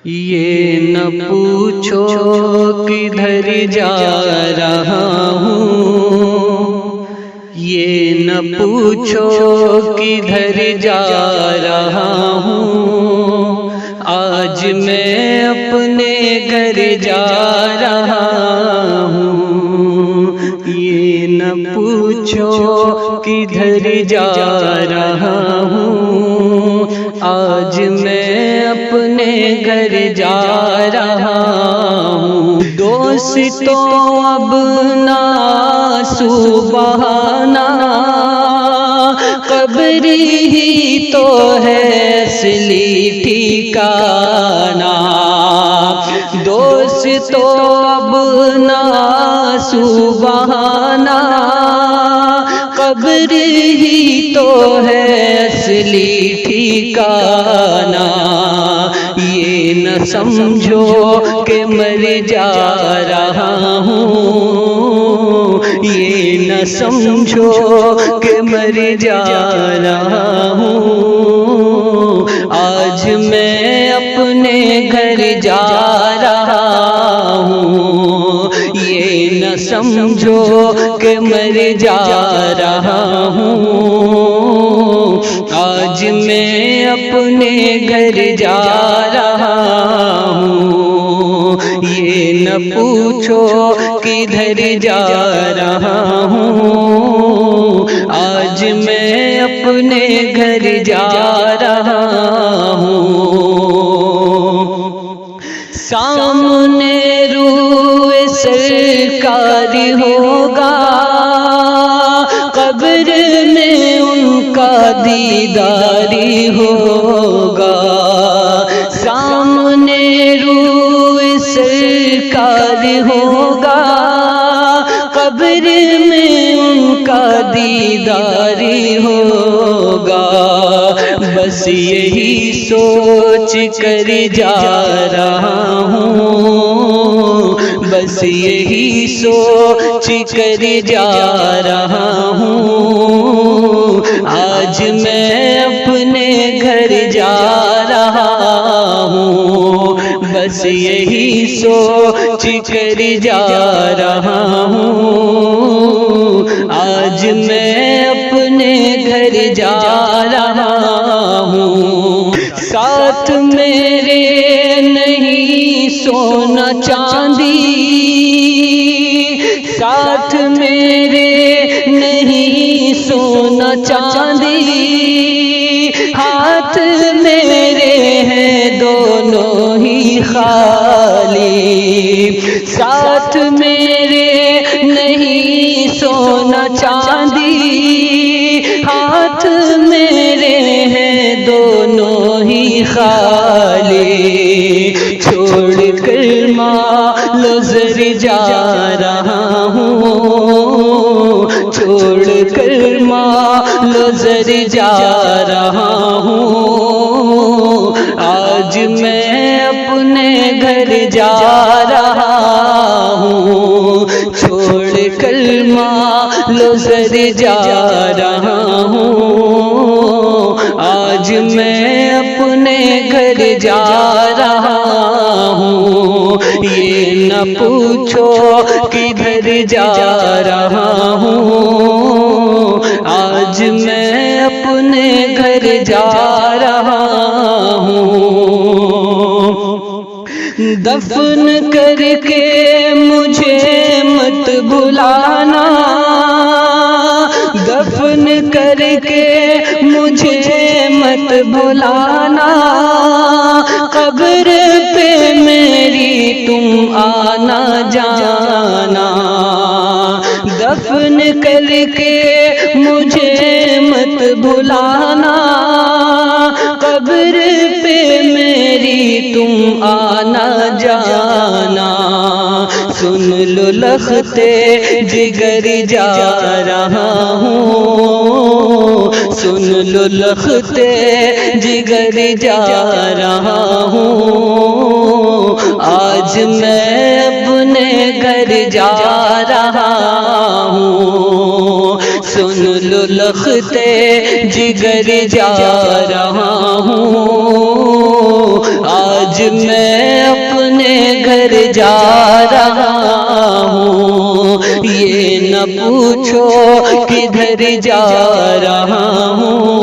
یہ نہ پوچھو کدھر جا رہا ہوں، یہ نہ پوچھو کدھر جا رہا ہوں، آج میں اپنے گھر جا رہا ہوں۔ یہ نہ پوچھو کدھر جا رہا ہوں، آج میں اپنے گھر جا رہا ہوں۔ دوستوں اب ناسو بہانا، قبر ہی تو ہے اصلی ٹھکانا۔ دوستوں اب ناسو بہانا، قبر ہی تو ہے اصلی ٹھکانا۔ یہ نہ سمجھو کہ مر جا رہا ہوں، یہ نہ سمجھو کہ مر جا رہا ہوں، آج میں اپنے گھر جا رہا ہوں۔ یہ نہ سمجھو کہ مر جا رہا ہوں، آج میں اپنے گھر جا رہا ہوں۔ یہ نہ پوچھو کدھر جا رہا ہوں، آج میں اپنے گھر جا رہا ہوں۔ سامنے روئے سرکار ہوگا، قبر میں ان کا دیداری ہوگا۔ سامنے روئے سرکار ہوگا، قبر میں ان کا دیداری ہوگا۔ بس یہی سوچ کر جا رہا ہوں، بس یہی سوچ کر جا رہا ہوں، آج میں اپنے گھر جا رہا ہوں۔ بس یہی سوچ کر جا رہا ہوں، آج میں اپنے گھر جا رہا ہوں۔ ساتھ میرے نہیں سونا چاندی، ساتھ میرے نہیں سونا چاندی، ہاتھ میرے ہیں دونوں ہی خالی۔ ساتھ میرے نہیں سونا چاندی، ہاتھ میرے ہیں دونوں ہی خالی۔ چھوڑ کر مال و زر جا رہا ہوں، چھوڑ کر مال و زر جا رہا ہوں، آج میں اپنے گھر جا رہا ہوں۔ چھوڑ کر مال و زر جا رہا ہوں، آج میں اپنے گھر جا رہا ہوں۔ یہ نہ پوچھو کدھر جا رہا ہوں، آج میں اپنے گھر جا رہا ہوں۔ دفن کر کے مجھے مت بھلانا، دفن کر کے مجھے مت بھلانا، قبر پہ میری تم آنا جانا۔ دفن کر کے مجھے مت بھلانا، قبر پہ میری تم آنا جانا۔ سن لو لختے جگر جا رہا ہوں، سن لو لختے جگر جا رہا ہوں، آج میں اپنے گھر جا رہا ہوں۔ سن لو سلختے جگر جا رہا ہوں، آج میں اپنے گھر جا رہا ہوں، یہ نہ پوچھو کدھر جا رہا ہوں،